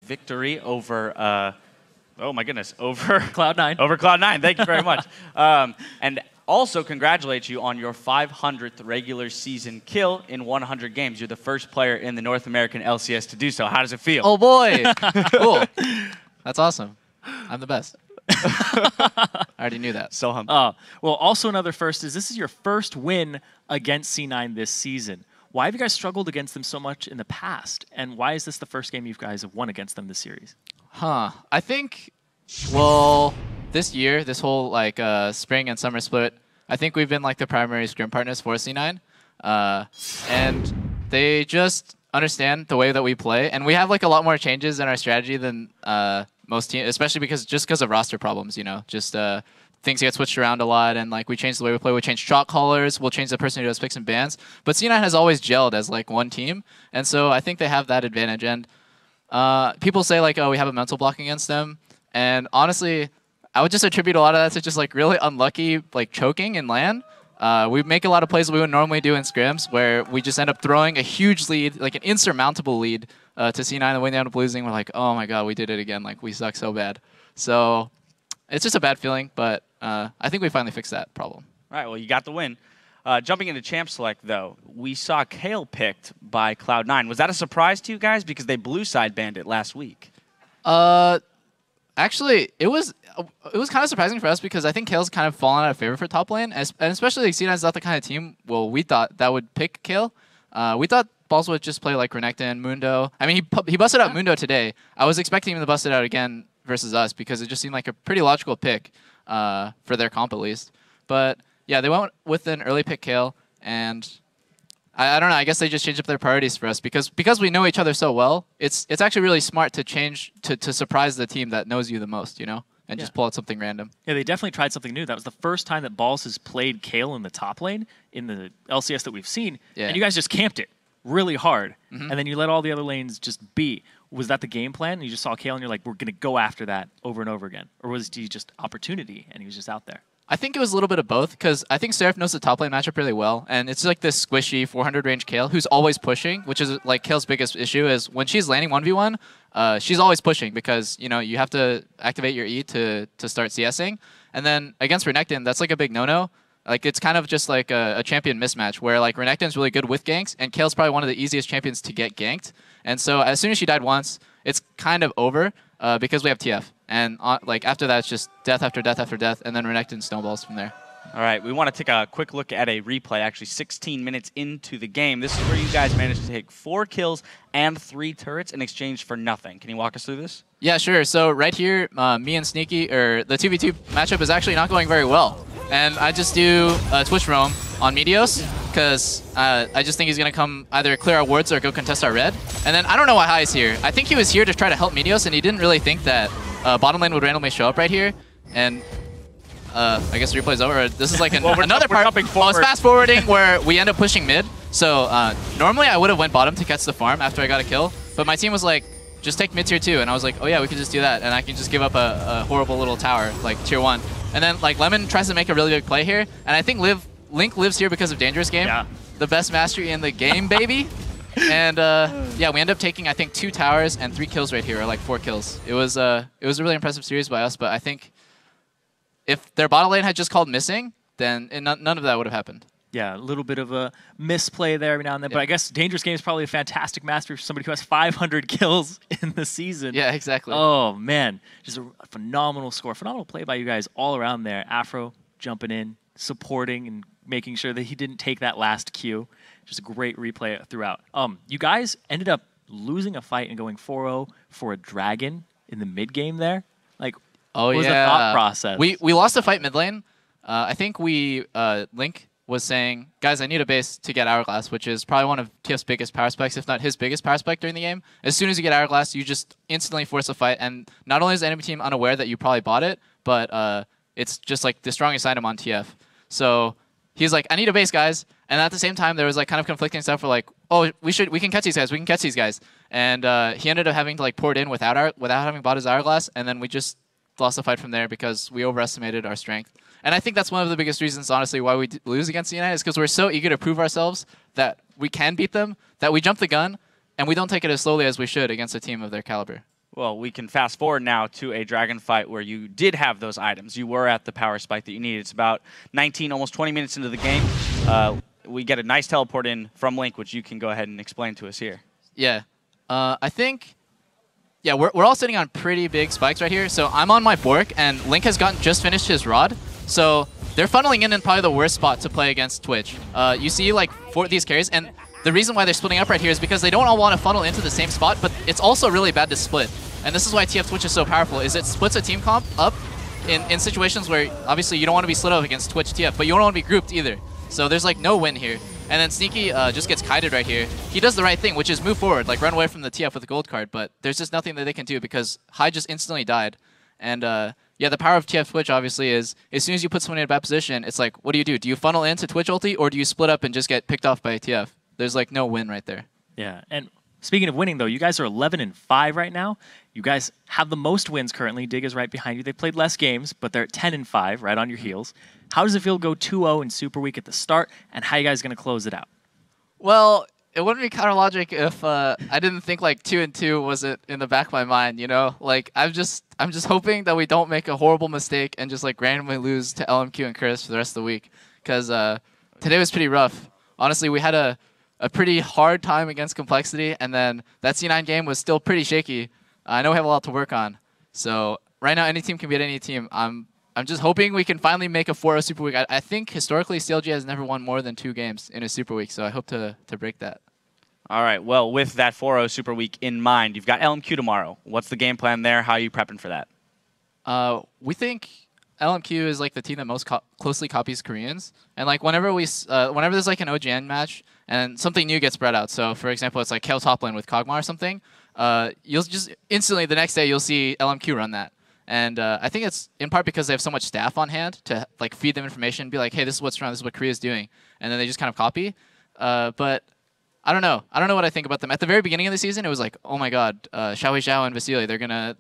victory over, oh my goodness, over Cloud9. Over Cloud9. Thank you very much. And also congratulate you on your 500th regular season kill in 100 games. You're the first player in the North American LCS to do so. How does it feel? Oh boy, cool. That's awesome. I'm the best. I already knew that. So humble. Well, also another first is this is your first win against C9 this season. Why have you guys struggled against them so much in the past? And why is this the first game you guys have won against them this series? I think, well, this year, this whole like spring and summer split, I think we've been like the primary scrim partners for C9. And they just understand the way that we play. And we have like a lot more changes in our strategy than most teams, especially because of roster problems, you know, just things get switched around a lot, and like we change the way we play. We change shot callers. We'll change the person who does picks and bans. But C9 has always gelled as like one team, and so I think they have that advantage. And people say like, oh, we have a mental block against them, and honestly, I would just attribute a lot of that to just like really unlucky like choking in LAN. We make a lot of plays we would normally do in scrims where we just end up throwing a huge lead, like an insurmountable lead to C9, and when they end up losing, we're like, oh my god, we did it again. Like we suck so bad. So it's just a bad feeling, but I think we finally fixed that problem. All right, well, you got the win. Jumping into Champ Select, though, we saw Kale picked by Cloud9. Was that a surprise to you guys? Because they blue side banned it last week. Actually, it was kind of surprising for us because I think Kale's kind of fallen out of favor for top lane, and especially like, C9 is not the kind of team, well, we thought that would pick Kale. We thought Balls would just play like Renekton, Mundo. I mean, he busted out Mundo today. I was expecting him to bust it out again versus us because it just seemed like a pretty logical pick for their comp at least. But yeah, they went with an early pick Kale, and I don't know. I guess they just changed up their priorities for us because we know each other so well. It's actually really smart to change to surprise the team that knows you the most, you know, and just pull out something random. Yeah, they definitely tried something new. That was the first time that Balls has played Kale in the top lane in the LCS that we've seen, and you guys just camped it really hard, and then you let all the other lanes just be. Was that the game plan? And you just saw Kale and you're like, we're going to go after that over and over again? Or was he just opportunity and he was just out there? I think it was a little bit of both because I think Seraph knows the top lane matchup really well, and it's like this squishy 400 range Kale who's always pushing, which is like Kale's biggest issue is when she's landing 1v1, she's always pushing because, you know, you have to activate your E to start CSing. And then against Renekton, that's like a big no-no. Like it's kind of just like a champion mismatch where like Renekton's really good with ganks and Kale's probably one of the easiest champions to get ganked. And so as soon as she died once, it's kind of over because we have TF. And like after that, it's just death after death after death, and then Renekton snowballs from there. All right, we want to take a quick look at a replay, actually 16 minutes into the game. This is where you guys managed to take 4 kills and 3 turrets in exchange for nothing. Can you walk us through this? Yeah, sure. So right here, me and Sneaky, or the 2v2 matchup is actually not going very well. And I just do Twitch roam on Meteos, because I just think he's going to come either clear our wards or go contest our red. And then I don't know why Hai's here. I think he was here to try to help Meteos, and he didn't really think that bottom lane would randomly show up right here. And I guess the replay's over. This is like another part. Oh, it's fast forwarding where we end up pushing mid. So normally I would have went bottom to catch the farm after I got a kill, but my team was like, just take mid tier 2, and I was like, oh yeah, we could just do that, and I can just give up a horrible little tower like tier 1. And then like Lemon tries to make a really big play here, and I think Link lives here because of Dangerous Game, the best mastery in the game, baby. And yeah, we end up taking I think 2 towers and 3 kills right here, or like 4 kills. It was a really impressive series by us, but I think if their bottom lane had just called missing, then none of that would have happened. Yeah, a little bit of a misplay there every now and then, but I guess Dangerous Game is probably a fantastic mastery for somebody who has 500 kills in the season. Yeah, exactly. Oh, man. Just a phenomenal score. Phenomenal play by you guys all around there. Afro jumping in, supporting, and making sure that he didn't take that last Q. Just a great replay throughout. You guys ended up losing a fight and going 4-0 for a dragon in the mid game there. Like, what was the thought process? We lost a fight mid lane. I think Link was saying, guys, I need a base to get Hourglass, which is probably one of TF's biggest power specs, if not his biggest power spec during the game. As soon as you get Hourglass, you just instantly force a fight, and not only is the enemy team unaware that you probably bought it, but it's just like the strongest item on TF. So he's like, I need a base, guys. And at the same time, there was like kind of conflicting stuff for like, oh, we can catch these guys, And he ended up having to like pour it in without having bought his Hourglass, and then we just lost the fight from there because we overestimated our strength. And I think that's one of the biggest reasons, honestly, why we lose against United is because we're so eager to prove ourselves that we can beat them, that we jump the gun, and we don't take it as slowly as we should against a team of their caliber. Well, we can fast forward now to a dragon fight where you did have those items. You were at the power spike that you needed. It's about 19, almost 20 minutes into the game. We get a nice teleport in from Link, which you can go ahead and explain to us here. Yeah. I think, yeah, we're all sitting on pretty big spikes right here. So I'm on my Bork, and Link has just finished his Rod. So they're funneling in probably the worst spot to play against Twitch. You see, like, these carries, and the reason why they're splitting up right here is because they don't all want to funnel into the same spot, but it's also really bad to split. And this is why TF Twitch is so powerful, is it splits a team comp up in situations where, obviously, you don't want to be split up against Twitch TF, but you don't want to be grouped either. So there's, like, no win here. And then Sneaky just gets kited right here. He does the right thing, which is move forward, like run away from the TF with a gold card, but there's just nothing that they can do because Hyde just instantly died. And yeah, the power of TF Twitch obviously is, as soon as you put someone in a bad position, it's like, what do? Do you funnel into Twitch ulti, or do you split up and just get picked off by TF? There's like no win right there. Yeah, and speaking of winning though, you guys are 11-5 right now. You guys have the most wins currently. Dig is right behind you. They played less games, but they're at 10-5, right on your heels. How does it feel to go 2-0 in Super Week at the start, and how are you guys going to close it out? Well, it wouldn't be counter logic if I didn't think like 2-2 was it in the back of my mind, you know? Like I'm just hoping that we don't make a horrible mistake and just like randomly lose to LMQ and Chris for the rest of the week, because today was pretty rough. Honestly, we had a pretty hard time against Complexity, and then that C9 game was still pretty shaky. I know we have a lot to work on. So right now, any team can beat any team. I'm just hoping we can finally make a 4-0 Super Week. I think historically CLG has never won more than 2 games in a Super Week, so I hope to break that. All right, well, with that 4-0 Super Week in mind, you've got LMQ tomorrow. What's the game plan there? How are you prepping for that? We think LMQ is like the team that most closely copies Koreans, and like whenever there's like an OGN match and something new gets spread out. So for example, it's like Kale top lane with Kog'Maw or something. You'll just instantly the next day you'll see LMQ run that. And I think it's in part because they have so much staff on hand to like feed them information and be like, hey, this is what's wrong, this is what Korea's doing. And then they just kind of copy. But I don't know. I don't know what I think about them. At the very beginning of the season, it was like, oh my god, Xiaohui Zhao and Vasily, they're gonna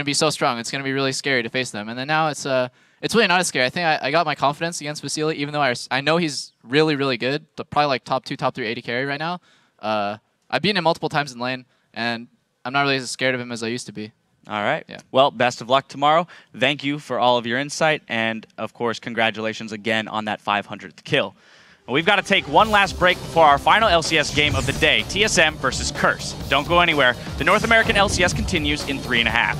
be so strong. It's gonna be really scary to face them. And then now it's really not as scary. I think I got my confidence against Vasily, even though I know he's really, really good. Probably like top 2, top 3 AD carry right now. I've beaten him multiple times in lane, and I'm not really as scared of him as I used to be. All right. Yeah. Well, best of luck tomorrow. Thank you for all of your insight. And, of course, congratulations again on that 500th kill. We've got to take one last break before our final LCS game of the day, TSM versus Curse. Don't go anywhere. The North American LCS continues in 3.5.